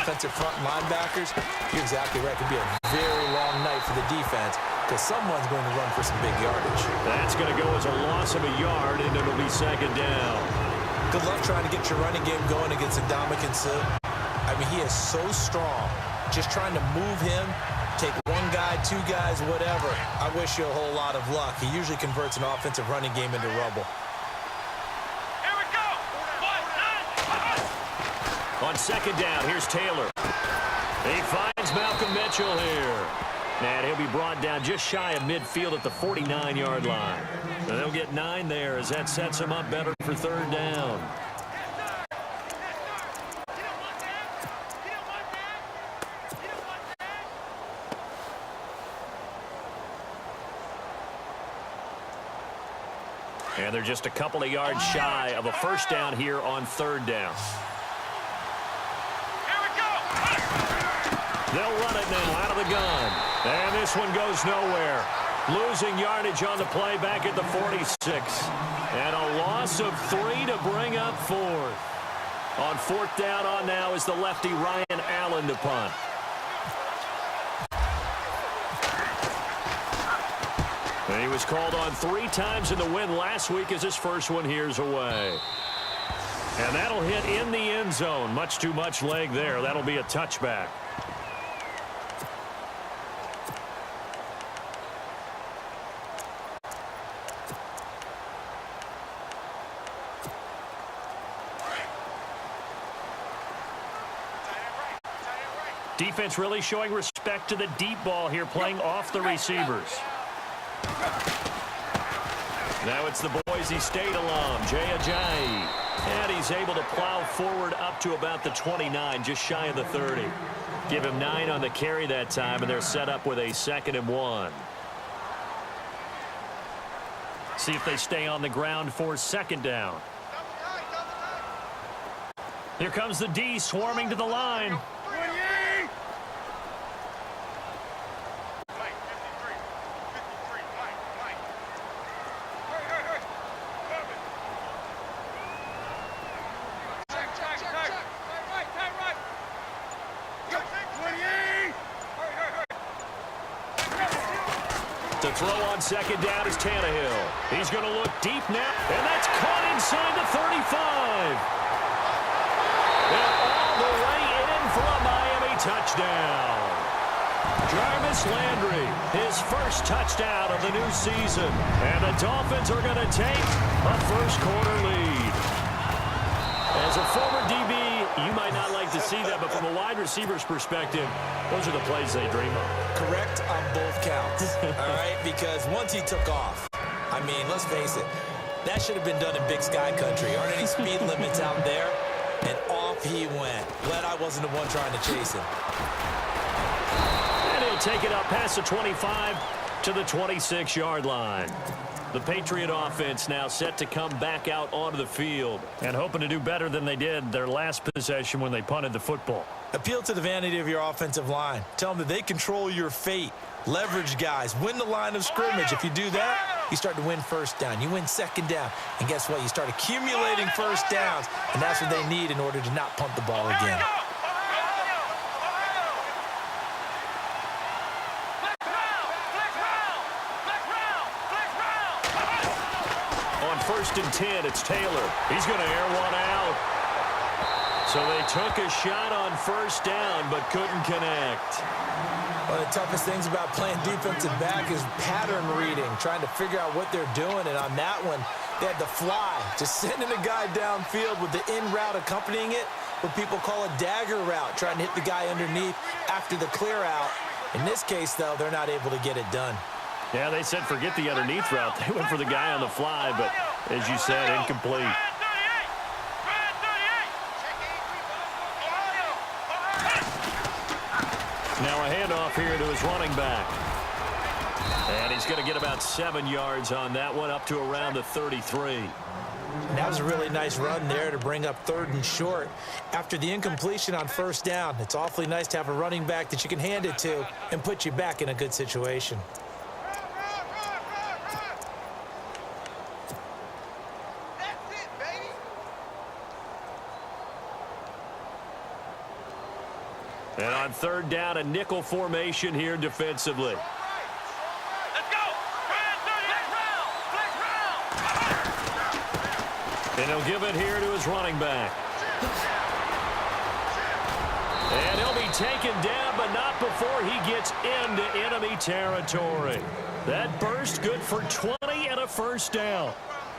offensive front linebackers, you're exactly right. It could be a very long night for the defense because someone's going to run for some big yardage. That's going to go as a loss of a yard, and it'll be second down. Good luck trying to get your running game going against Ndamukong Suh. I mean, he is so strong. Just trying to move him, take one guy, two guys, whatever. I wish you a whole lot of luck. He usually converts an offensive running game into rubble. Here we go. On second down, here's Taylor. He finds Malcolm Mitchell here. And he'll be brought down just shy of midfield at the 49-yard line. And they'll get 9 there as that sets him up better for third down. And they're just a couple of yards shy of a first down here on third down. Here we go. They'll run it now out of the gun. And this one goes nowhere. Losing yardage on the play back at the 46. And a loss of 3 to bring up fourth. On fourth down on now is the lefty Ryan Allen to punt. And he was called on 3 times in the win last week as his first one here's away. And that'll hit in the end zone. Much too much leg there. That'll be a touchback. Defense really showing respect to the deep ball here, playing off the receivers. Now it's the Boise State alum, Jay Ajayi. And he's able to plow forward up to about the 29, just shy of the 30. Give him 9 on the carry that time, and they're set up with a 2nd and 1. See if they stay on the ground for second down. Here comes the D swarming to the line. To throw on second down is Tannehill. He's going to look deep now, and that's caught inside the 35. And all the way in for a Miami touchdown. Jarvis Landry, his first touchdown of the new season. And the Dolphins are going to take a first-quarter lead. As a former DB, you might not like to see that, but from a wide receiver's perspective, those are the plays they dream of. Correct on both counts, all right? Because once he took off, I mean, let's face it, that should have been done in Big Sky Country. Aren't any speed limits out there? And off he went. Glad I wasn't the one trying to chase him. And he'll take it up past the 25 to the 26-yard line. The Patriot offense now set to come back out onto the field and hoping to do better than they did their last possession when they punted the football. Appeal to the vanity of your offensive line. Tell them that they control your fate. Leverage guys. Win the line of scrimmage. If you do that, you start to win first down. You win second down. And guess what? You start accumulating first downs. And that's what they need in order to not punt the ball again. First and 10, it's Taylor. He's going to air one out. So they took a shot on first down, but couldn't connect. One of the toughest things about playing defensive back is pattern reading, trying to figure out what they're doing. And on that one, they had the fly, just sending a guy downfield with the in route accompanying it, what people call a dagger route, trying to hit the guy underneath after the clear out. In this case, though, they're not able to get it done. Yeah, they said forget the underneath route. They went for the guy on the fly, but as you said, incomplete. Now a handoff here to his running back. And he's going to get about 7 yards on that one, up to around the 33. That was a really nice run there to bring up 3rd and short. After the incompletion on first down, it's awfully nice to have a running back that you can hand it to and put you back in a good situation. On third down, a nickel formation here defensively. Let's go. And he'll give it here to his running back. And he'll be taken down, but not before he gets into enemy territory. That burst good for 20 and a first down.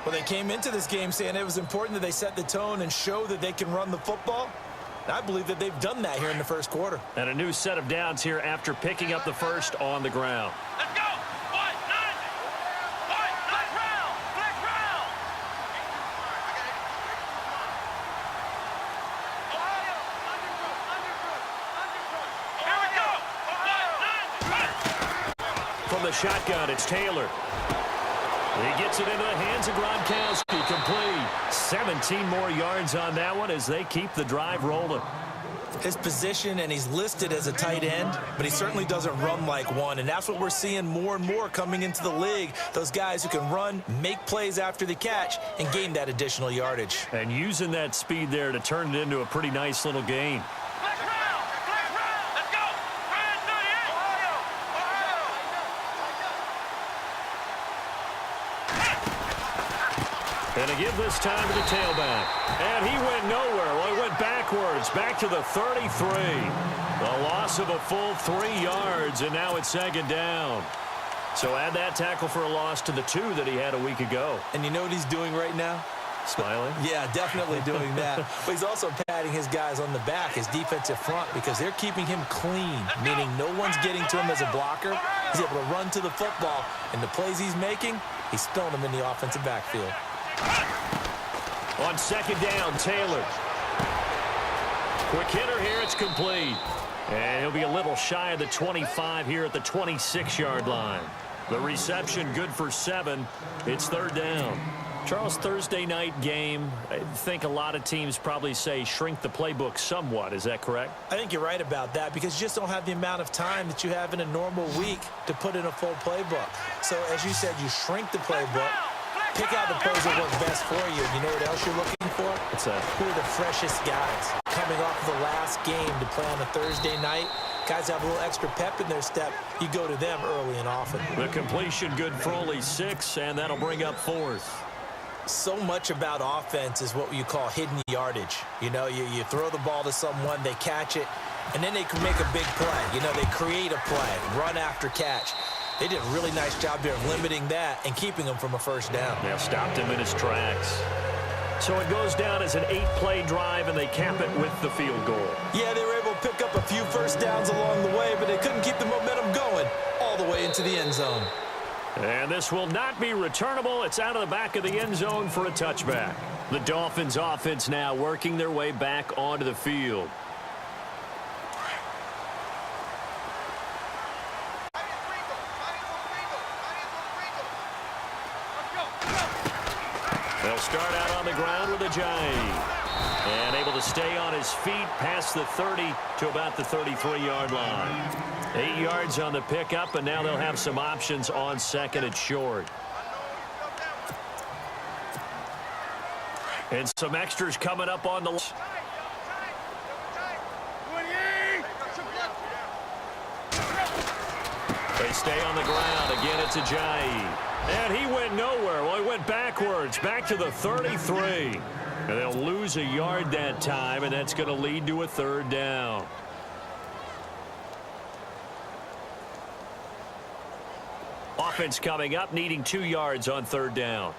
Well, they came into this game saying it was important that they set the tone and show that they can run the football. And I believe that they've done that here in the first quarter. And a new set of downs here after picking up the first on the ground. Let's go. Flex round. Here we go. From the shotgun, it's Taylor. He gets it into the hands of Gronkowski, complete. 17 more yards on that one as they keep the drive rolling. His position, and he's listed as a tight end, but he certainly doesn't run like one, and that's what we're seeing more and more coming into the league. Those guys who can run, make plays after the catch, and gain that additional yardage. And using that speed there to turn it into a pretty nice little gain. Flex round. Let's go. Brand 38. And to give this time to the tailback. And he went nowhere. Well, he went backwards, back to the 33. The loss of a full 3 yards, and now it's second down. So add that tackle for a loss to the 2 that he had a week ago. And you know what he's doing right now? Smiling? Yeah, definitely doing that. But he's also patting his guys on the back, his defensive front, because they're keeping him clean, meaning no one's getting to him as a blocker. He's able to run to the football, and the plays he's making, he's throwing them in the offensive backfield. On second down, Taylor. Quick hitter here, it's complete. And he'll be a little shy of the 25 here at the 26-yard line. The reception good for 7. It's third down. Charles, Thursday night game, I think a lot of teams probably say shrink the playbook somewhat. Is that correct? I think you're right about that because you just don't have the amount of time that you have in a normal week to put in a full playbook. So, as you said, you shrink the playbook, pick out the plays that work best for you. You know what else you're looking for? What's that? Who are the freshest guys coming off the last game to play on a Thursday night? Guys have a little extra pep in their step. You go to them early and often. The completion good for only 6, and that'll bring up 4th. So much about offense is what you call hidden yardage. You know, you throw the ball to someone, they catch it, and then they can make a big play. You know, they create a play, run after catch. They did a really nice job there of limiting that and keeping him from a first down. Yeah, stopped him in his tracks. So it goes down as an 8-play drive, and they cap it with the field goal. Yeah, they were able to pick up a few first downs along the way, but they couldn't keep the momentum going all the way into the end zone. And this will not be returnable. It's out of the back of the end zone for a touchback. The Dolphins offense now working their way back onto the field. They'll start out on the ground with Ajayi. And able to stay on his feet past the 30 to about the 33-yard line. 8 yards on the pickup, and now they'll have some options on second and short. And some extras coming up on the... They stay on the ground. Again, it's Ajayi. And he went nowhere. Well, he went backwards, back to the 33. And they'll lose a yard that time, and that's going to lead to a third down. Offense coming up, needing 2 yards on third down.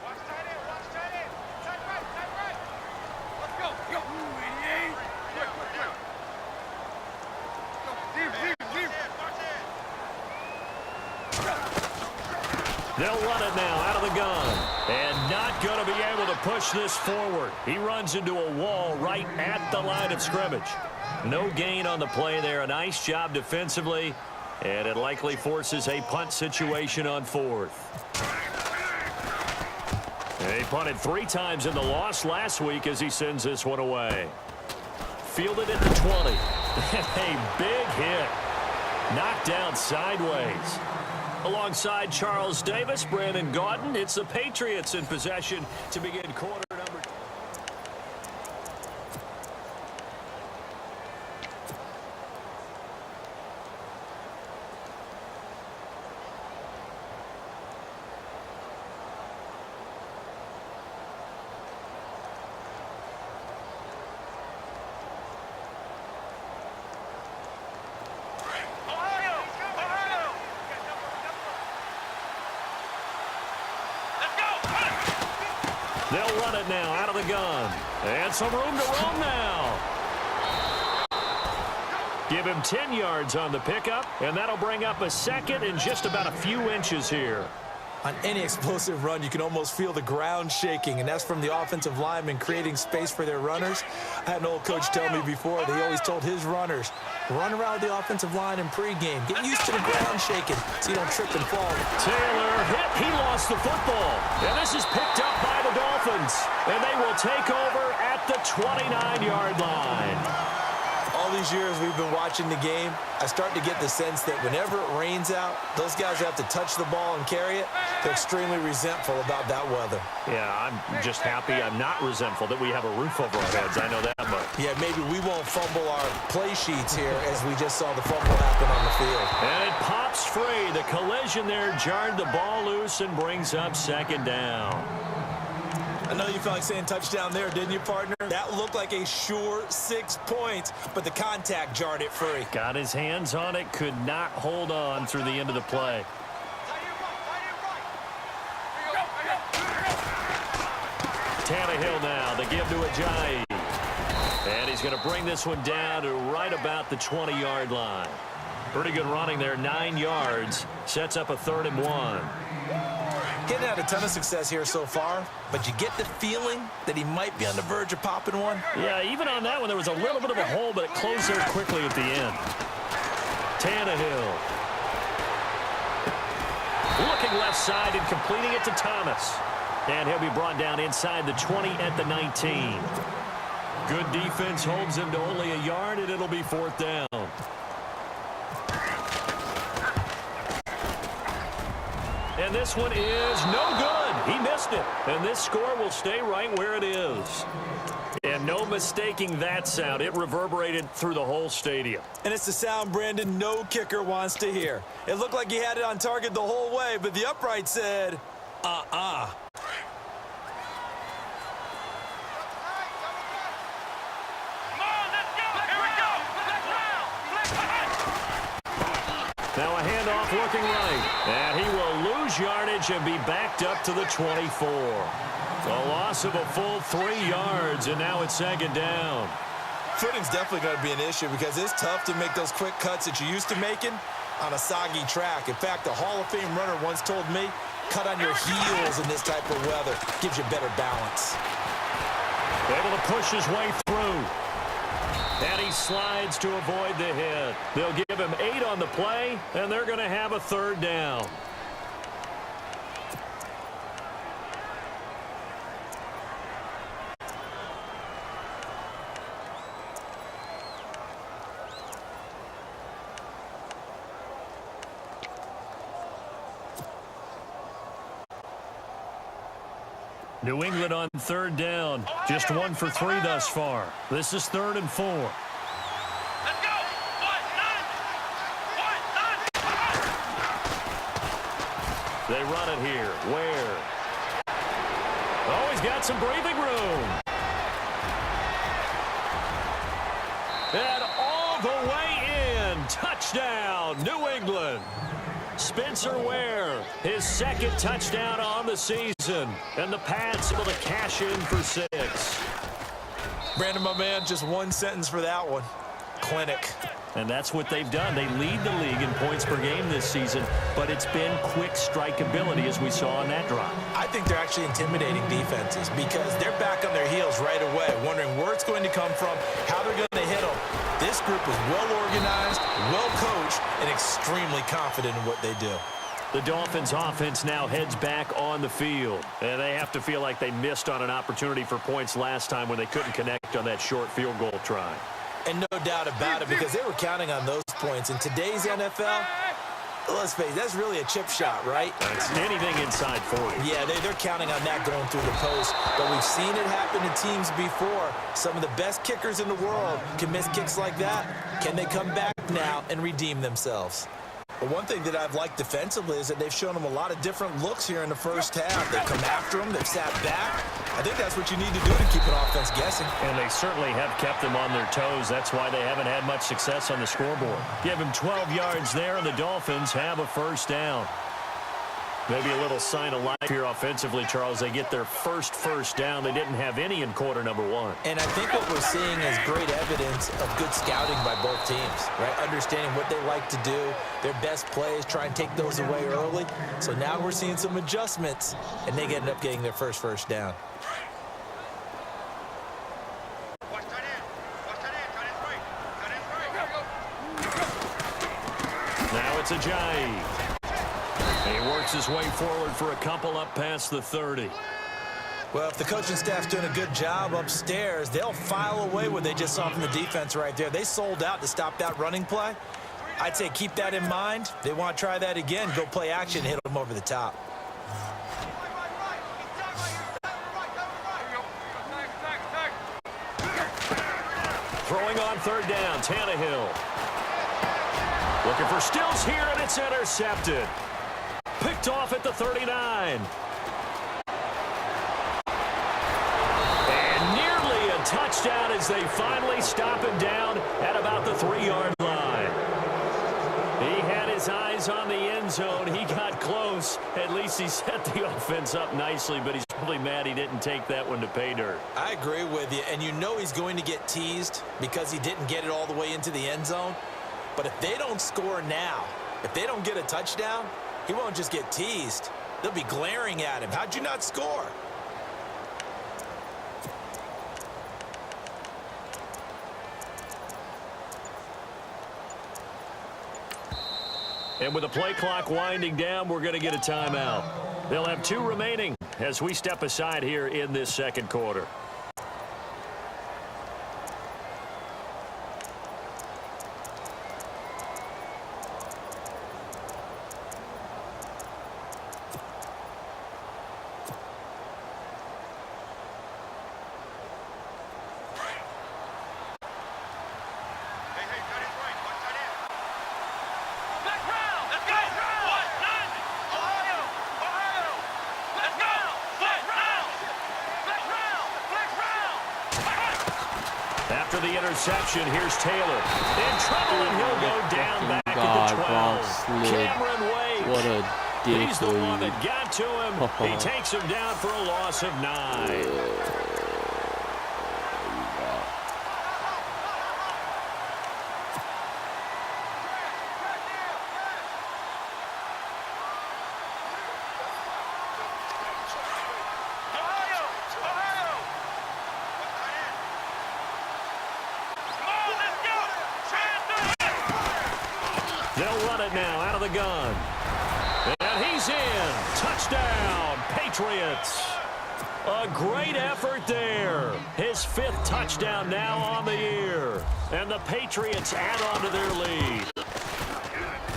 They'll run it now out of the gun. And not going to be able to push this forward. He runs into a wall right at the line of scrimmage. No gain on the play there. A nice job defensively. And it likely forces a punt situation on 4th. They punted 3 times in the loss last week as he sends this one away. Fielded at the 20. A big hit. Knocked down sideways. Alongside Charles Davis, Brandon Gaudin, it's the Patriots in possession to begin quarter number. They'll run it now out of the gun. And some room to roam now. Give him 10 yards on the pickup, and that'll bring up a second and just about a few inches here. On any explosive run, you can almost feel the ground shaking, and that's from the offensive linemen creating space for their runners. I had an old coach tell me before that he always told his runners, run around the offensive line in pregame. Get used to the ground shaking so you don't trip and fall. Taylor hit. He lost the football. And this is picked up by the Dolphins. And they will take over at the 29-yard line. All these years we've been watching the game, I start to get the sense that whenever it rains out, those guys have to touch the ball and carry it. They're extremely resentful about that weather. Yeah, I'm just happy I'm not resentful that we have a roof over our heads. I know that much. Yeah, maybe we won't fumble our play sheets here as we just saw the fumble happen on the field. And it pops free. The collision there jarred the ball loose and brings up second down. I know you felt like saying touchdown there, didn't you, partner? That looked like a sure 6 points, but the contact jarred it free. Got his hands on it, could not hold on through the end of the play. Tannehill now, the give to Ajayi. And he's going to bring this one down to right about the 20-yard line. Pretty good running there, 9 yards. Sets up a 3rd and 1. Getting had a ton of success here so far, but you get the feeling that he might be on the verge of popping one. Yeah, even on that one, there was a little bit of a hole, but it closed there quickly at the end. Tannehill. Looking left side and completing it to Thomas. And he'll be brought down inside the 20 at the 19. Good defense holds him to only a yard, and it'll be 4th down. And this one is no good. He missed it. And this score will stay right where it is. And no mistaking that sound. It reverberated through the whole stadium. And it's the sound, Brandon, no kicker wants to hear. It looked like he had it on target the whole way, but the upright said, uh-uh. Now a handoff looking right. And he will lose yardage and be backed up to the 24. A loss of a full 3 yards, and now it's 2nd down. Footing's definitely going to be an issue because it's tough to make those quick cuts that you're used to making on a soggy track. In fact, a Hall of Fame runner once told me, cut on your heels in this type of weather. Gives you better balance. Able to push his way through. And he slides to avoid the hit. They'll give him 8 on the play, and they're going to have a 3rd down. New England on 3rd down. Just 1 for 3 thus far. This is 3rd and 4. Let's go! They run it here. Where? Oh, he's got some breathing room. And all the way in. Touchdown, New England. Spencer Ware, his 2nd touchdown on the season. And the Pats able to cash in for 6. Brandon, my man, just one sentence for that one. Clinic. And that's what they've done. They lead the league in points per game this season, but it's been quick strike ability as we saw on that drive. I think they're actually intimidating defenses because they're back on their heels right away, wondering where it's going to come from, how they're going to hit them. This group is well-organized, well-coached, and extremely confident in what they do. The Dolphins offense now heads back on the field, and they have to feel like they missed on an opportunity for points last time when they couldn't connect on that short field goal try. And no doubt about it, because they were counting on those points. In today's NFL, let's face it, that's really a chip shot, right? That's anything inside 40. Yeah, they're counting on that going through the post. But we've seen it happen to teams before. Some of the best kickers in the world can miss kicks like that. Can they come back now and redeem themselves? But one thing that I've liked defensively is that they've shown them a lot of different looks here in the first half. They've come after them. They've sat back. I think that's what you need to do to keep an offense guessing. And they certainly have kept them on their toes. That's why they haven't had much success on the scoreboard. Give them 12 yards there, and the Dolphins have a 1st down. Maybe a little sign of life here offensively, Charles. They get their first down. They didn't have any in quarter number one. And I think what we're seeing is great evidence of good scouting by both teams, right? Understanding what they like to do, their best plays, try and take those away early. So now we're seeing some adjustments, and they end up getting their first down. Now it's Ajayi. He works his way forward for a couple up past the 30. Well, if the coaching staff's doing a good job upstairs, they'll file away what they just saw from the defense right there. They sold out to stop that running play. I'd say keep that in mind. They want to try that again, go play action, hit them over the top. Throwing on third down, Tannehill. Looking for Stills here, and it's intercepted. Picked off at the 39. And nearly a touchdown as they finally stop him down at about the 3-yard line. He had his eyes on the end zone. He got close. At least he set the offense up nicely, but he's probably mad he didn't take that one to pay dirt. I agree with you, and you know he's going to get teased because he didn't get it all the way into the end zone. But if they don't score now, if they don't get a touchdown, he won't just get teased. They'll be glaring at him. How'd you not score? And with the play clock winding down, we're going to get a timeout. They'll have 2 remaining as we step aside here in this second quarter. After the interception, here's Taylor. In trouble, and he'll go down back at the 12. Cameron Wake. What a dick. He's the one that got to him. He takes him down for a loss of 9. They'll run it now out of the gun. And he's in. Touchdown, Patriots. A great effort there. His 5th touchdown now on the year. And the Patriots add on to their lead.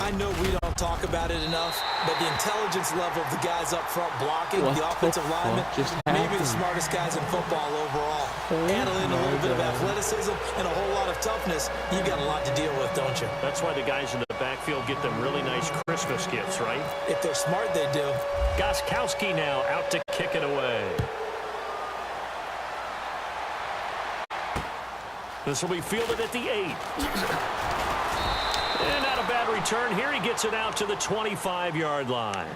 I know we don't talk about it enough, but the intelligence level of the guys up front blocking, the offensive linemen, maybe the smartest guys in football overall. Handling a little bit of athleticism and a whole lot of toughness, you got a lot to deal with, don't you? That's why the guys in the backfield get them really nice Christmas gifts, right? If they're smart, they do. Gostkowski now out to kick it away. This will be fielded at the 8. And not a bad return here. He gets it out to the 25-yard line.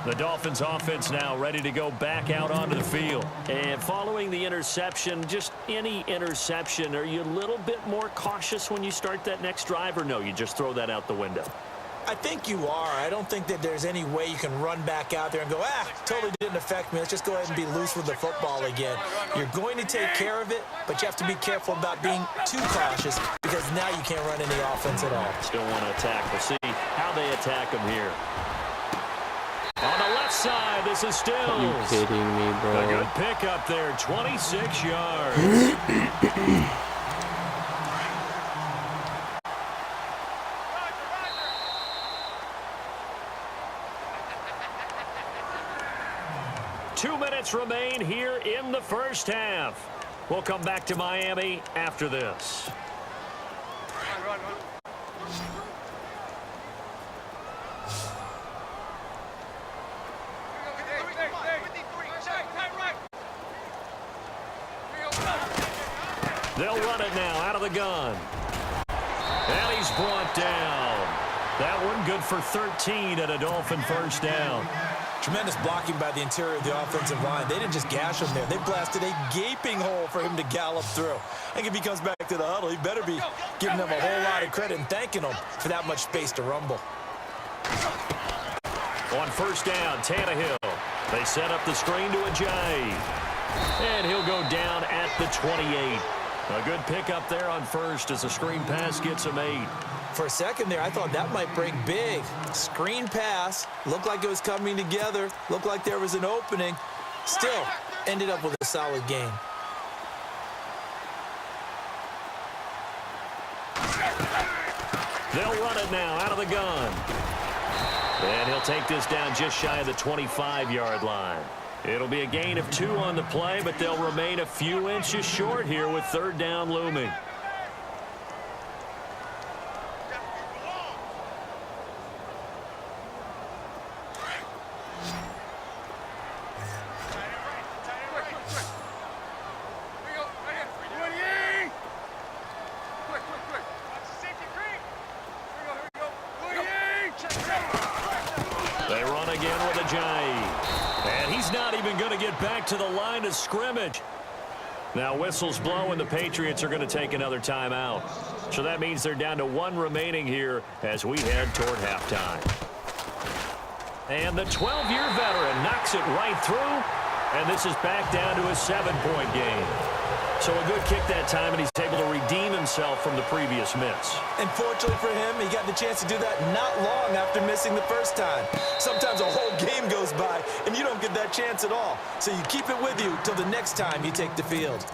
The Dolphins offense now ready to go back out onto the field. And following the interception, just any interception, are you a little bit more cautious when you start that next drive, or no, you just throw that out the window? I think you are. I don't think that there's any way you can run back out there and go, totally didn't affect me. Let's just go ahead and be loose with the football again. You're going to take care of it, but you have to be careful about being too cautious because now you can't run any offense at all. Still want to attack. We'll see how they attack him here. On the left side, this is Stills. Are you kidding me, bro? A good pick up there, 26 yards. 2 minutes remain here in the first half. We'll come back to Miami after this. They'll run it now out of the gun. And he's brought down. That one good for 13 at a Dolphin first down. Tremendous blocking by the interior of the offensive line. They didn't just gash him there. They blasted a gaping hole for him to gallop through. I think if he comes back to the huddle, he better be giving them a whole lot of credit and thanking them for that much space to rumble. On first down, Tannehill. They set up the screen to Ajayi. And he'll go down at the 28. A good pickup there on first as the screen pass gets him 8. For a second there, I thought that might break big. Screen pass. Looked like it was coming together. Looked like there was an opening. Still ended up with a solid gain. They'll run it now out of the gun. And he'll take this down just shy of the 25-yard line. It'll be a gain of 2 on the play, but they'll remain a few inches short here with third down looming. To the line of scrimmage. Now whistles blow and the Patriots are going to take another timeout. So that means they're down to 1 remaining here as we head toward halftime. And the 12-year veteran knocks it right through, and this is back down to a 7-point game. So a good kick that time, and he's able to redeem himself from the previous miss. And fortunately for him, he got the chance to do that not long after missing the first time. Sometimes a whole game goes by, and you don't get that chance at all. So you keep it with you till the next time you take the field.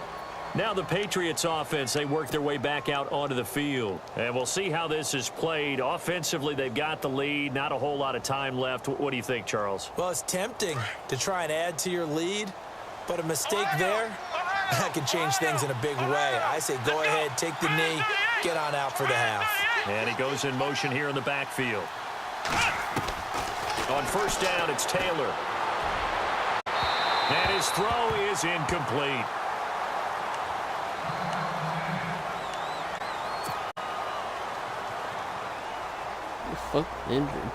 Now the Patriots offense, they work their way back out onto the field. And we'll see how this is played. Offensively, they've got the lead. Not a whole lot of time left. What do you think, Charles? Well, it's tempting to try and add to your lead, but a mistake there, that can change things in a big way. I say go ahead, take the knee, get on out for the half. And he goes in motion here in the backfield. On first down, it's Taylor. And his throw is incomplete. Injured.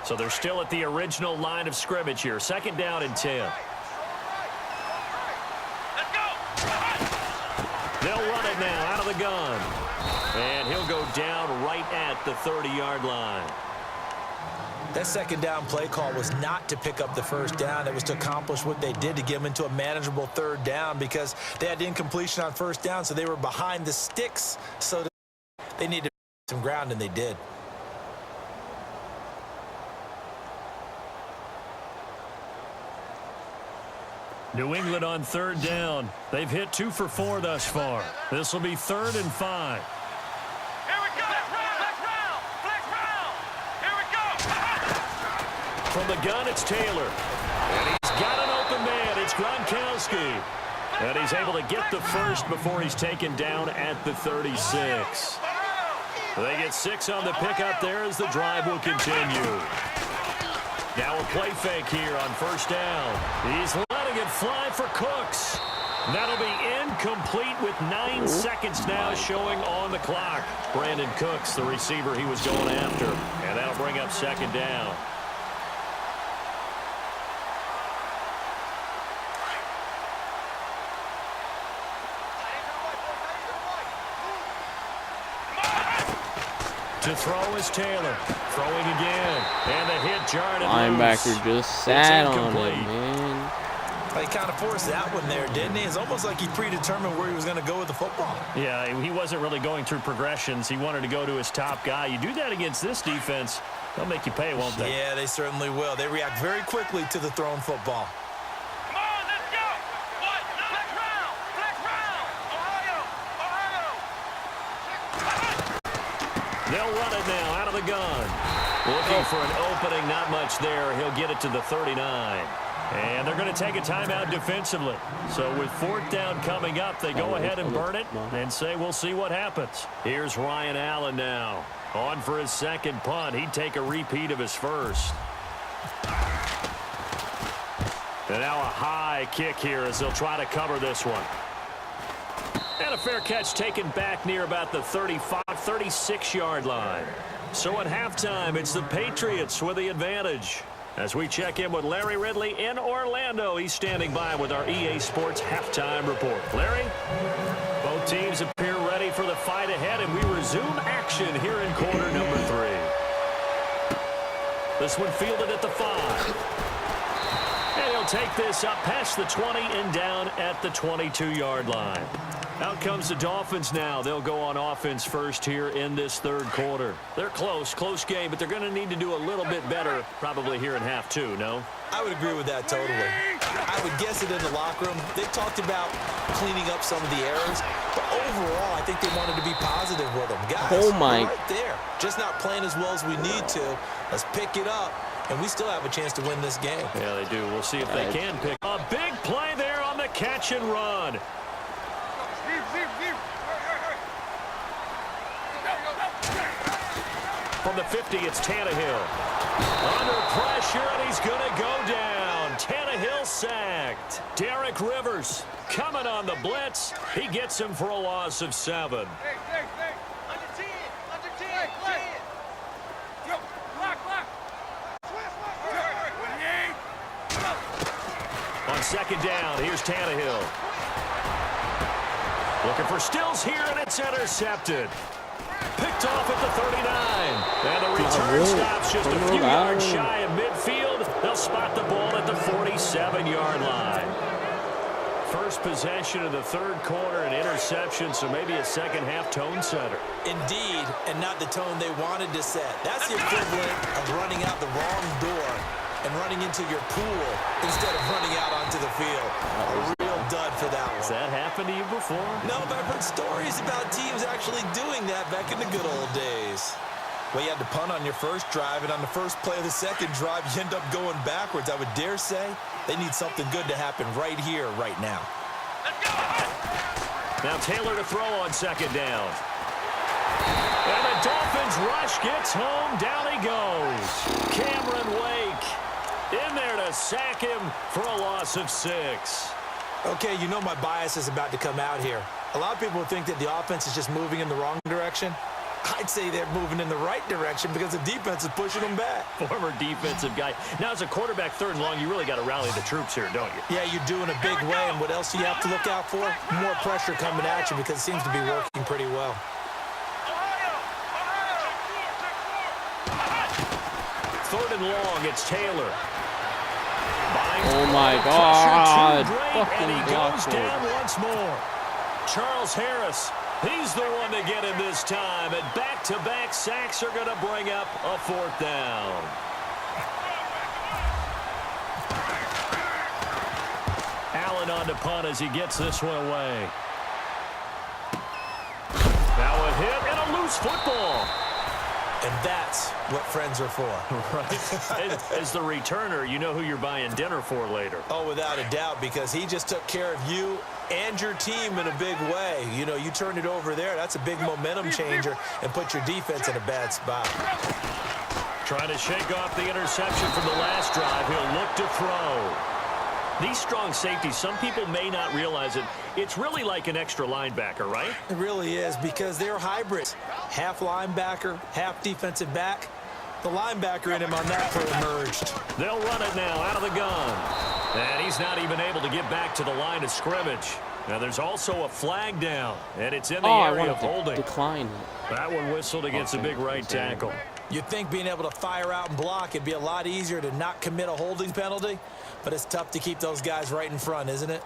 So they're still at the original line of scrimmage here. Second down and 10. They'll run it now out of the gun. And he'll go down right at the 30-yard line. That second down play call was not to pick up the first down. It was to accomplish what they did to get them into a manageable third down because they had incompletion on first down, so they were behind the sticks. So they needed some ground, and they did. New England on third down. They've hit 2 for 4 thus far. This will be 3rd and 5. Here we go. Flex round. Here we go. From the gun, it's Taylor. And he's got an open man. It's Gronkowski. And he's able to get the first before he's taken down at the 36. They get 6 on the pickup there as the drive will continue. Now a play fake here on first down. He's letting it fly for Cooks. That'll be incomplete with 9 seconds now showing on the clock. Brandon Cooks, the receiver he was going after. And that'll bring up second down. To throw is Taylor. Throwing again. And the hit jarred it Linebacker loose. just sat on it, man. He kind of forced that one there, didn't he? It's almost like he predetermined where he was going to go with the football. Yeah, he wasn't really going through progressions. He wanted to go to his top guy. You do that against this defense, they'll make you pay, won't they? Yeah, they certainly will. They react very quickly to the thrown football. Come on, let's go. What? Flex round. Ohio. They'll run it now out of the gun. Looking for an opening, not much there. He'll get it to the 39. And they're going to take a timeout defensively. So with 4th down coming up, they go ahead and burn it and say we'll see what happens. Here's Ryan Allen now. On for his second punt. He'd take a repeat of his first. And now a high kick here as they'll try to cover this one. And a fair catch taken back near about the 36-yard line. So at halftime, it's the Patriots with the advantage. As we check in with Larry Ridley in Orlando, he's standing by with our EA Sports halftime report. Larry? Both teams appear ready for the fight ahead, and we resume action here in quarter number 3. This one fielded at the 5. And he'll take this up past the 20 and down at the 22-yard line. Out comes the Dolphins now. They'll go on offense first here in this third quarter. They're close game, but they're going to need to do a little bit better probably here in half 2, no? I would agree with that totally. I would guess it in the locker room. They talked about cleaning up some of the errors, but overall, I think they wanted to be positive with them. Guys, oh my, right there. Just not playing as well as we need to. Let's pick it up, and we still have a chance to win this game. Yeah, they do. We'll see if they can pick. A big play there on the catch and run. From the 50, it's Tannehill. Under pressure, and he's going to go down. Tannehill sacked. Derek Rivers coming on the blitz. He gets him for a loss of 7. Under 10. Yo, block. On second down, here's Tannehill. Looking for Stills here, and it's intercepted. Picked off at the 39. And the return stops just a few yards shy of midfield. They'll spot the ball at the 47-yard line. First possession of the third quarter, an interception, so maybe a second-half tone setter. Indeed, and not the tone they wanted to set. That's the equivalent of running out the wrong door and running into your pool instead of running out onto the field. A real dud for that one. Has that happened to you before? No, but I've heard stories about teams actually doing that back in the good old days. Well, you had to punt on your first drive, and on the first play of the second drive, you end up going backwards. I would dare say they need something good to happen right here, right now. Now Taylor to throw on second down. And the Dolphins rush gets home. Down he goes. Cameron Wake in there to sack him for a loss of 6. Okay, you know my bias is about to come out here. A lot of people think that the offense is just moving in the wrong direction. I'd say they're moving in the right direction because the defense is pushing them back. Former defensive guy. Now, as a quarterback, third and long, you really got to rally the troops here, don't you? Yeah, you do in a big way. And what else do you have to look out for? More pressure coming at you because it seems to be working pretty well. Third and long, it's Taylor. oh my God. And he goes Fucking down once more. Charles Harris, he's the one to get him this time. And back-to-back sacks are going to bring up a 4th down. Allen on to punt as he gets this one away. Now a hit and a loose football. And that's what friends are for. Right. As the returner, you know who you're buying dinner for later. Oh, without a doubt, because he just took care of you and your team in a big way. You know, you turned it over there. That's a big momentum changer and put your defense in a bad spot. Trying to shake off the interception from the last drive. He'll look to throw. These strong safeties, some people may not realize it. It's really like an extra linebacker, right? It really is because they're hybrids. Half linebacker, half defensive back. The linebacker in him on that play emerged. They'll run it now out of the gun. And he's not even able to get back to the line of scrimmage. Now there's also a flag down, and it's in the area of holding. Decline. That one whistled against a big right tackle. You'd think being able to fire out and block, it'd be a lot easier to not commit a holding penalty, but it's tough to keep those guys right in front, isn't it?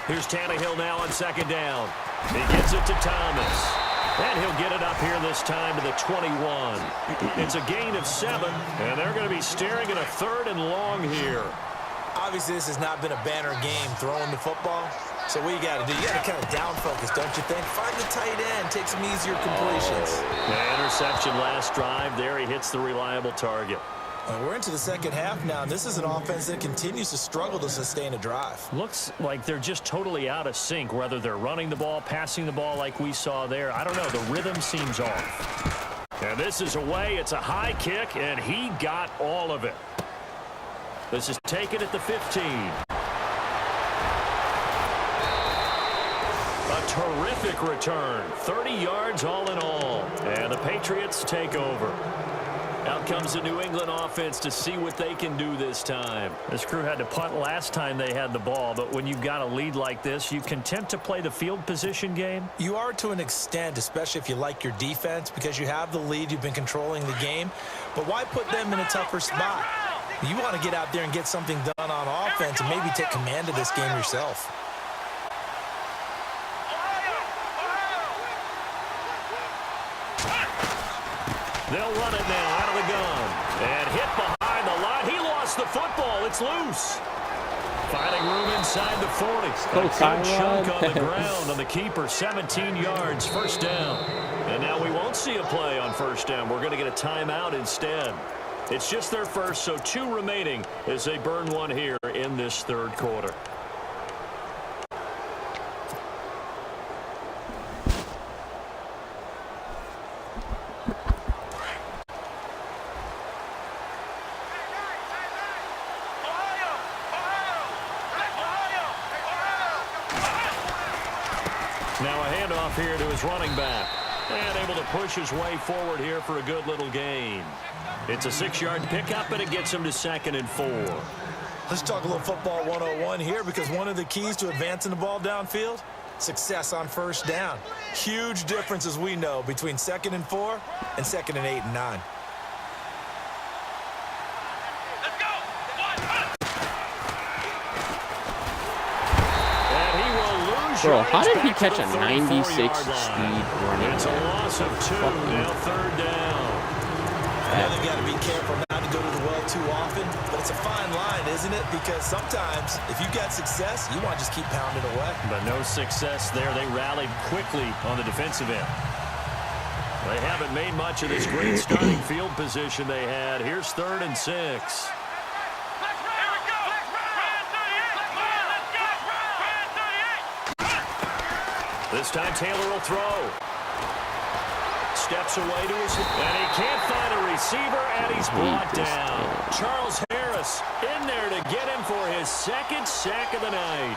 Here's Tannehill now on second down. He gets it to Thomas. And he'll get it up here this time to the 21. It's a gain of 7, and they're going to be staring at a 3rd and long here. Obviously, this has not been a banner game throwing the football. So what you got to do, you got to kind of down focus, don't you think? Find the tight end, take some easier completions. The interception last drive there. He hits the reliable target. We're into the second half now, and this is an offense that continues to struggle to sustain a drive. Looks like they're just totally out of sync, whether they're running the ball, passing the ball like we saw there. I don't know. The rhythm seems off. And this is away. It's a high kick, and he got all of it. This is taken at the 15. A terrific return. 30 yards all in all. And the Patriots take over. Out comes the New England offense to see what they can do this time. This crew had to punt last time they had the ball, but when you've got a lead like this, you content to play the field position game? You are to an extent, especially if you like your defense, because you have the lead, you've been controlling the game. But why put them in a tougher spot? You want to get out there and get something done on offense and maybe take command of this game yourself. They'll run it now out of the gun. And hit behind the line. He lost the football. It's loose. Finding room inside the 40. A good chunk on the ground on the keeper. 17 yards, first down. And now we won't see a play on first down. We're going to get a timeout instead. It's just their first, so 2 remaining as they burn one here in this third quarter. Now a handoff here to his running back. And able to push his way forward here for a good little gain. It's a 6-yard pickup, and it gets him to 2nd and 4. Let's talk a little football 101 here, because one of the keys to advancing the ball downfield, success on first down. Huge difference, as we know, between 2nd and 4 and 2nd and 8 and 9. Bro, how did he catch a 96 speed running? It's a loss of 2. Now 3rd down. I know they got to be careful not to go to the well too often, but it's a fine line, isn't it? Because sometimes, if you got success, you want to just keep pounding away. But no success there. They rallied quickly on the defensive end. They haven't made much of this great starting field position they had. Here's 3rd and 6. This time Taylor will throw. Steps away to his... And he can't find a receiver, and he's brought down. Charles Harris in there to get him for his 2nd sack of the night.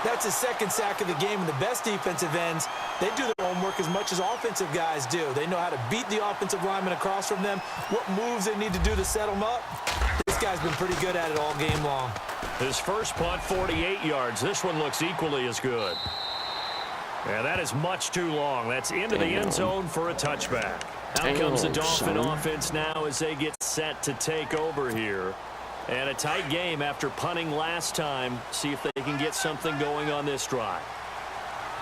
That's his 2nd sack of the game, and the best defensive ends, they do their homework as much as offensive guys do. They know how to beat the offensive lineman across from them, what moves they need to do to set them up. This guy's been pretty good at it all game long. His first punt, 48 yards. This one looks equally as good. And that is much too long. That's into the end zone for a touchback. Out comes the Dolphin offense now as they get set to take over here. And a tight game after punting last time. See if they can get something going on this drive.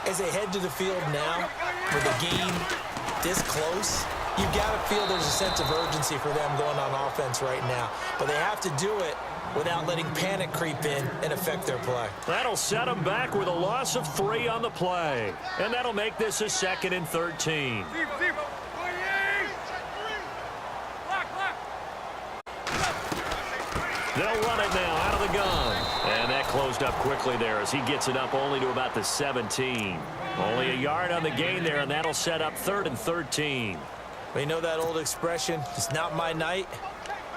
As they head to the field now, with the game this close, you've got to feel there's a sense of urgency for them going on offense right now. But they have to do it without letting panic creep in and affect their play. That'll set them back with a loss of 3 on the play. And that'll make this a 2nd and 13. They'll run it now out of the gun. And that closed up quickly there as he gets it up only to about the 17. Only a yard on the gain there, and that'll set up 3rd and 13. We know that old expression, it's not my night.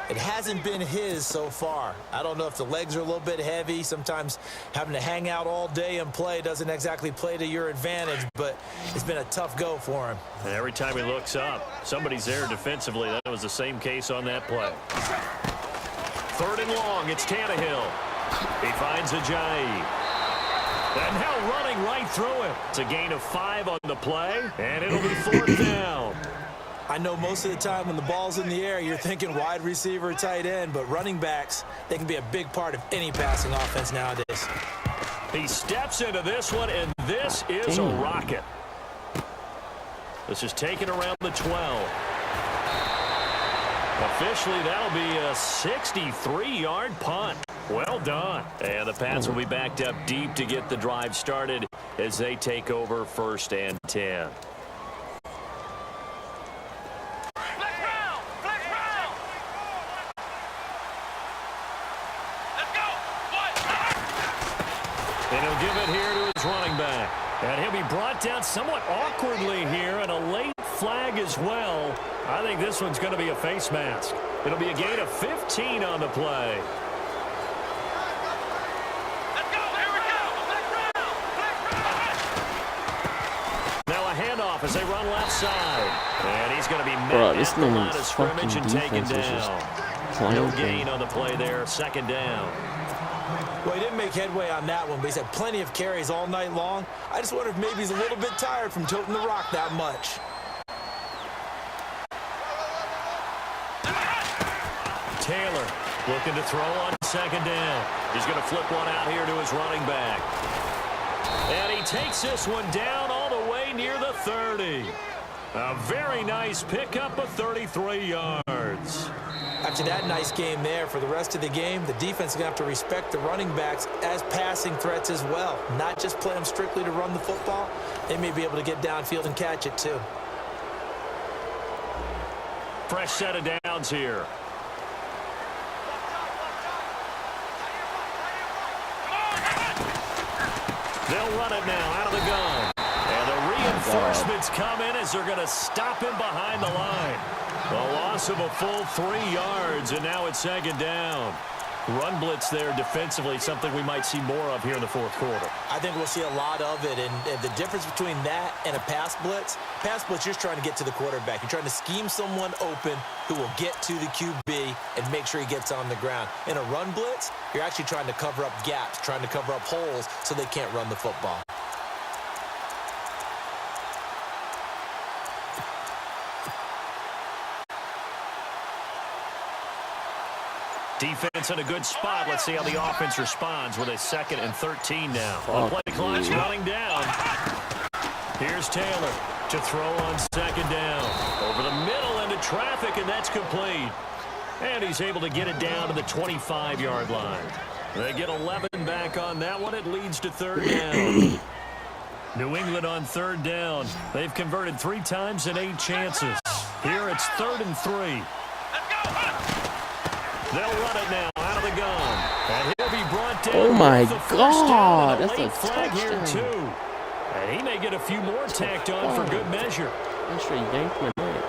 It hasn't been his so far. I don't know if the legs are a little bit heavy. Sometimes having to hang out all day and play doesn't exactly play to your advantage, but it's been a tough go for him. And every time he looks up, somebody's there defensively. That was the same case on that play. 3rd and long, it's Tannehill. He finds Ajayi. And now running right through him. It's a gain of 5 on the play, and it'll be 4th down. I know most of the time when the ball's in the air, you're thinking wide receiver, tight end, but running backs, they can be a big part of any passing offense nowadays. He steps into this one, and this is a rocket. This is taken around the 12. Officially, that'll be a 63-yard punt. Well done. And the Pats will be backed up deep to get the drive started as they take over 1st and 10. And he'll give it here to his running back. And he'll be brought down somewhat awkwardly here, and a late flag as well. I think this one's going to be a face mask. It'll be a gain of 15 on the play. half as they run left side. And he's going to be met this at the line of man's scrimmage and taken defense is just down. No playing. gain on the play there, second down. Well, he didn't make headway on that one, but he's had plenty of carries all night long. I just wonder if maybe he's a little bit tired from toting the rock that much. Taylor looking to throw on second down. He's going to flip one out here to his running back. And he takes this one down all the way near the 30. A very nice pickup of 33 yards. After that nice game there, for the rest of the game, the defense is going to have to respect the running backs as passing threats as well. Not just play them strictly to run the football. They may be able to get downfield and catch it too. Fresh set of downs here. They'll run it now out of the gun. And the reinforcements come in as they're going to stop him behind the line. A loss of a full 3 yards, and now it's second down. Run blitz there defensively, something we might see more of here in the fourth quarter. I think we'll see a lot of it, and the difference between that and a pass blitz, you're just trying to get to the quarterback. You're trying to scheme someone open who will get to the QB and make sure he gets on the ground. In a run blitz, you're actually trying to cover up gaps, trying to cover up holes so they can't run the football. Defense in a good spot. Let's see how the offense responds with a 2nd and 13 now. The play clock's running down. Here's Taylor to throw on second down. Over the middle into traffic, and that's complete. And he's able to get it down to the 25-yard line. They get 11 back on that one. It leads to third down. New England on third down. They've converted 3 times in 8 chances. Here it's 3rd and 3. They'll run it now out of the gun. And he'll be brought down. Oh my the God, that's a flag here touchdown. too. And he may get a few more tacked on for good measure. I should yank my neck.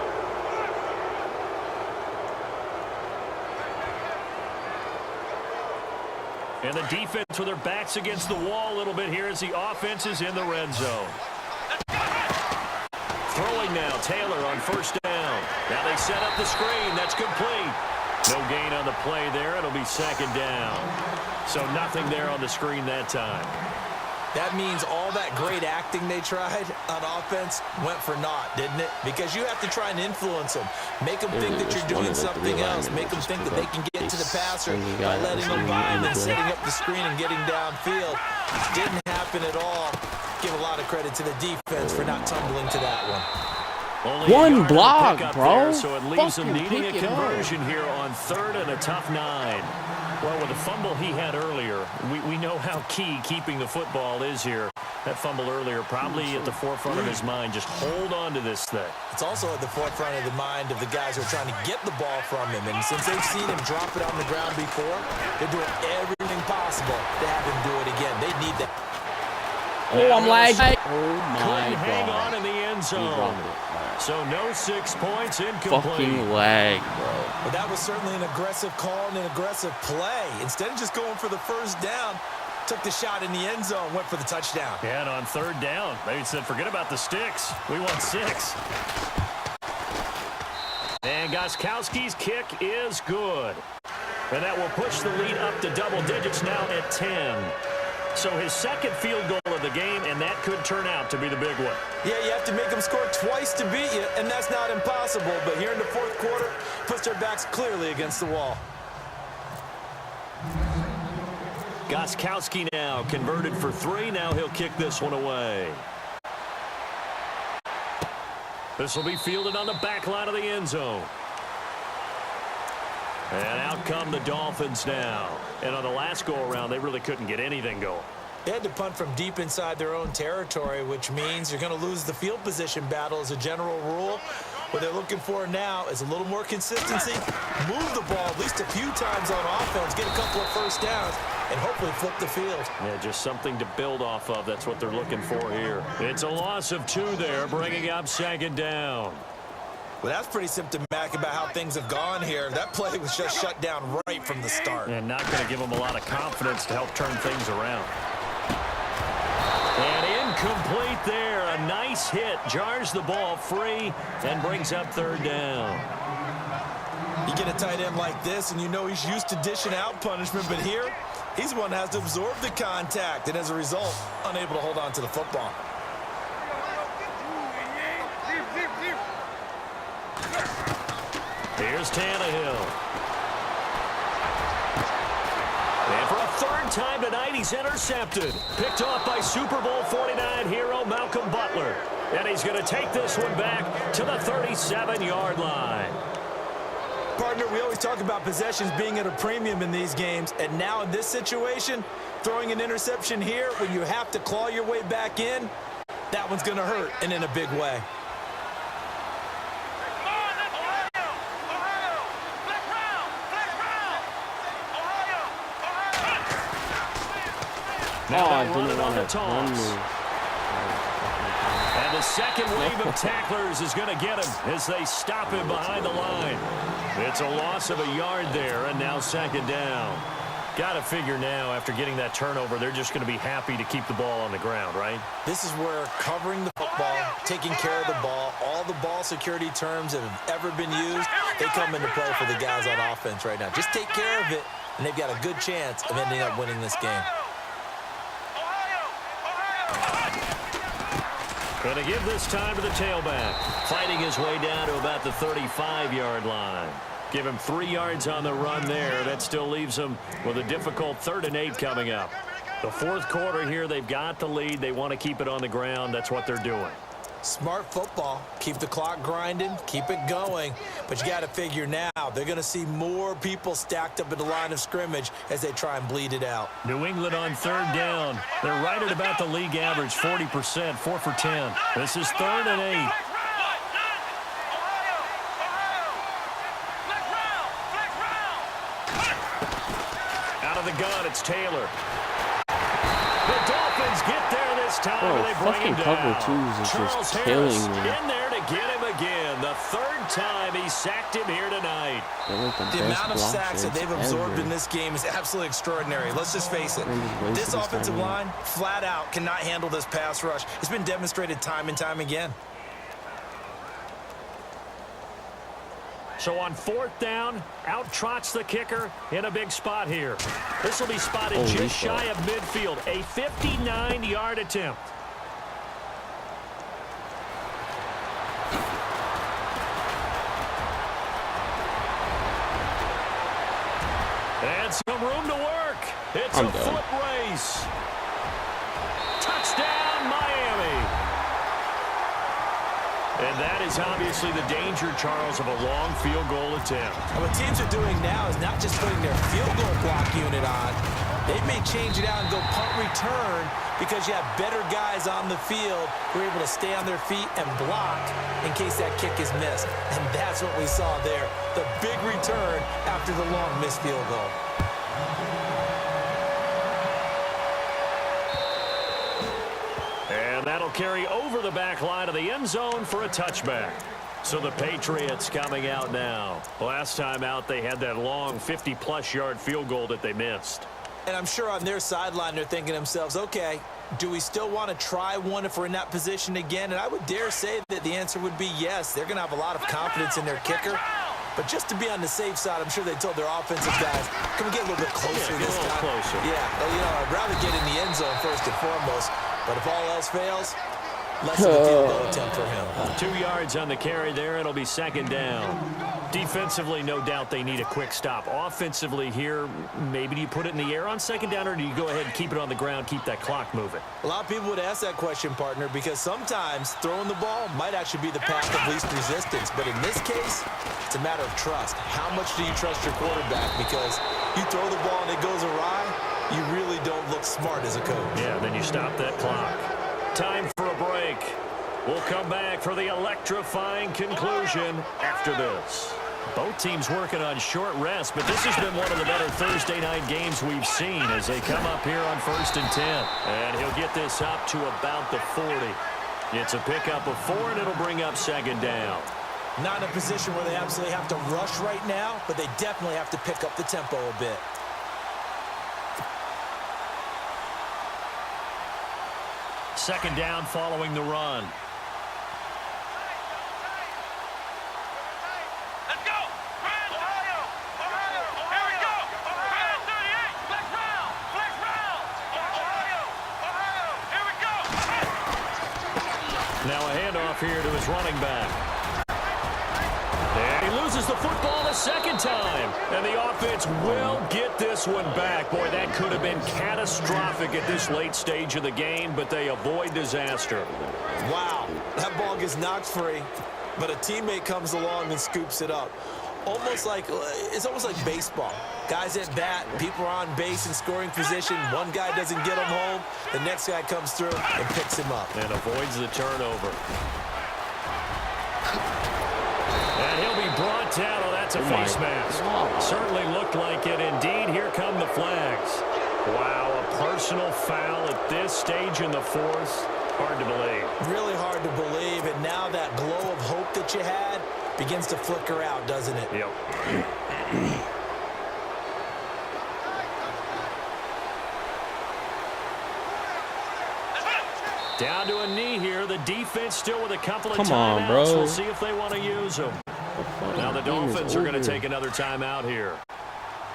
And the defense with their backs against the wall a little bit here as the offense is in the red zone. Throwing now, Taylor on first down. Now they set up the screen. That's complete. No gain on the play there. It'll be second down. So nothing there on the screen that time. That means all that great acting they tried on offense went for naught, didn't it? Because you have to try and influence them. Make them think that you're doing something else. Make them think that they can get to the passer by letting them bind and setting up the screen and getting downfield. Didn't happen at all. Give a lot of credit to the defense for not tumbling to that one. Only one block, bro. There, so it leaves them needing a conversion here on 3rd and a tough 9. Well, with the fumble he had earlier, we know how key keeping the football is here. That fumble earlier probably at the forefront of his mind. Just hold on to this thing. It's also at the forefront of the mind of the guys who are trying to get the ball from him. And since they've seen him drop it on the ground before, they're doing everything possible to have him do it again. They need that. Oh, I'm lagging. Oh, my Couldn't hang God. on in the end zone. So no 6 points, incomplete. Fucking lag, bro. But that was certainly an aggressive call and an aggressive play. Instead of just going for the first down, took the shot in the end zone, went for the touchdown. Yeah, and on 3rd down, they said, forget about the sticks. We want 6. And Gostkowski's kick is good. And that will push the lead up to double digits now at 10. So his 2nd field goal of the game, and that could turn out to be the big one. Yeah, you have to make them score twice to beat you, and that's not impossible. But here in the 4th quarter, puts their backs clearly against the wall. Gostkowski now converted for 3. Now he'll kick this one away. This will be fielded on the back line of the end zone. And out come the Dolphins now. And on the last go-around, they really couldn't get anything going. They had to punt from deep inside their own territory, which means you're going to lose the field position battle as a general rule. What they're looking for now is a little more consistency, move the ball at least a few times on offense, get a couple of first downs, and hopefully flip the field. Yeah, just something to build off of. That's what they're looking for here. It's a loss of 2 there, bringing up second down. Well, that's pretty symptomatic about how things have gone here. That play was just shut down right from the start. And not going to give them a lot of confidence to help turn things around. And Incomplete there. A nice hit. Jars the ball free and brings up third down. You get a tight end like this, and you know he's used to dishing out punishment, but here, he's the one that has to absorb the contact, and as a result, unable to hold on to the football. Here's Tannehill. And for a third time tonight, he's intercepted. Picked off by Super Bowl 49 hero Malcolm Butler. And he's going to take this one back to the 37-yard line. Partner, we always talk about possessions being at a premium in these games, and now in this situation, throwing an interception here when you have to claw your way back in, that one's going to hurt, and in a big way. Now I they run didn't it on want the to run toss. me. And the second wave of tacklers is going to get him as they stop him behind the line. It's a loss of a yard there, and now second down. Got to figure now, after getting that turnover, they're just going to be happy to keep the ball on the ground, right? This is where covering the football, taking care of the ball, all the ball security terms that have ever been used, they come into play for the guys on offense right now. Just take care of it, and they've got a good chance of ending up winning this game. Going to give this time to the tailback. Fighting his way down to about the 35-yard line. Give him 3 yards on the run there. That still leaves him with a difficult 3rd and 8 coming up. The fourth quarter here, they've got the lead. They want to keep it on the ground. That's what they're doing. Smart football. Keep the clock grinding. Keep it going. But you got to figure now, they're going to see more people stacked up at the line of scrimmage as they try and bleed it out. New England on 3rd down. They're right at about the league average, 40%, 4 for 10. This is 3rd and 8. Out of the gun, it's Taylor. The Dolphins get there this time, and they bring him down. Cover twos is Charles just Harris killing me. in there to get him again. The 3rd time he sacked him here tonight. Like The amount of sacks that they've absorbed in this game is absolutely extraordinary. Let's just face it. This offensive line, flat out, cannot handle this pass rush. It's been demonstrated time and time again. So on 4th down, out trots the kicker in a big spot here. This will be spotted just shy of midfield. A 59-yard attempt. And some room to work. It's a foot race. Touchdown, Miami. And that is obviously the danger, Charles, of a long field goal attempt. And what teams are doing now is not just putting their field goal block unit on. They may change it out and go punt return because you have better guys on the field who are able to stay on their feet and block in case that kick is missed. And that's what we saw there, the big return after the long missed field goal. And that'll carry over the back line of the end zone for a touchback. So the Patriots coming out now. Last time out, they had that long 50-plus yard field goal that they missed. And I'm sure on their sideline, they're thinking to themselves, okay, do we still want to try one if we're in that position again? And I would dare say that the answer would be yes. They're going to have a lot of confidence in their kicker. But just to be on the safe side, I'm sure they told their offensive guys, can we get a little bit closer this time? Closer. Yeah, you know, I'd rather get in the end zone first and foremost. But if all else fails, less of a field goal attempt for him. 2 yards on the carry there. It'll be second down. Defensively, no doubt they need a quick stop. Offensively here, maybe do you put it in the air on second down, or do you go ahead and keep it on the ground, keep that clock moving? A lot of people would ask that question, partner, because sometimes throwing the ball might actually be the path of least resistance. But in this case, it's a matter of trust. How much do you trust your quarterback? Because you throw the ball and it goes awry, you really don't look smart as a coach. Yeah, then you stop that clock. Time for a break. We'll come back for the electrifying conclusion after this. Both teams working on short rest, but this has been one of the better Thursday night games we've seen as they come up here on 1st and 10. And he'll get this up to about the 40. It's a pickup of 4, and it'll bring up second down. Not in a position where they absolutely have to rush right now, but they definitely have to pick up the tempo a bit. second down following the run. Let's go. Ohio. Here we go. Ohio 38. Flex round. Ohio. Here we go. Now a handoff here to his running back. And he loses the football the second time. And the offense will get this one back. Boy, that could have been catastrophic at this late stage of the game, but they avoid disaster. Wow, that ball gets knocked free, but a teammate comes along and scoops it up. It's almost like baseball. Guys at bat, people are on base in scoring position. One guy doesn't get him home. The next guy comes through and picks him up. And avoids the turnover. And he'll be brought down. Oh, that's a face mask. Certainly looked like it. Indeed, here come the flags. Wow, a personal foul at this stage in the fourth. Hard to believe. Really hard to believe, and now that glow of hope that you had begins to flicker out, doesn't it? Yep. Down to a knee here. The defense still with a couple of timeouts. Bro. We'll see if they want to use them. Now the Dolphins are going to take another timeout here.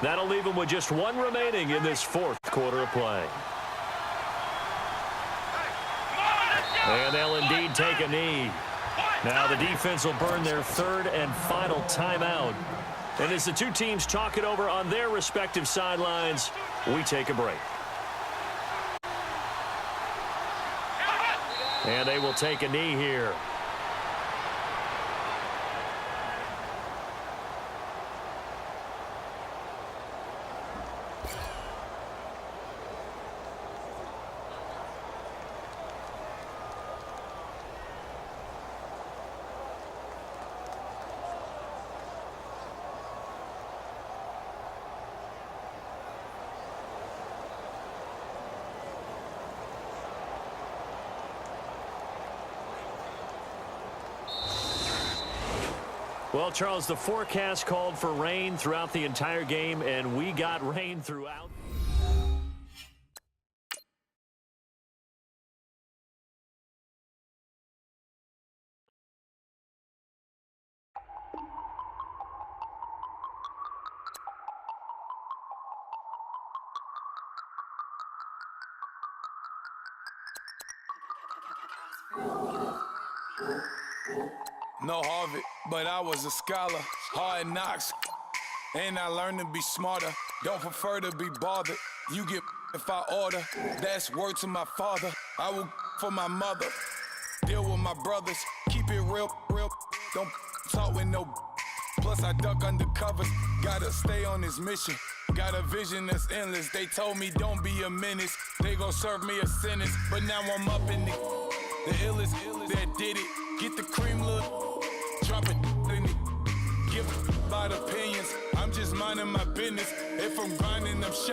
That'll leave them with just one remaining in this fourth quarter of play. And they'll indeed take a knee. Now the defense will burn their third and final timeout. And as the two teams talk it over on their respective sidelines, we take a break. And they will take a knee here. Well, Charles, the forecast called for rain throughout the entire game, and we got rain throughout. No Harvard, but I was a scholar. Hard knocks, and I learned to be smarter. Don't prefer to be bothered. You get if I order. That's word to my father. I will for my mother. Deal with my brothers. Keep it real. Don't talk with no. Plus I duck under covers. Gotta stay on this mission. Got a vision that's endless. They told me don't be a menace. They gon' serve me a sentence. But now I'm up in the illest that did it. Get the cream, look, drop it in it. Give about opinions. I'm just minding my business. If I'm grinding, I'm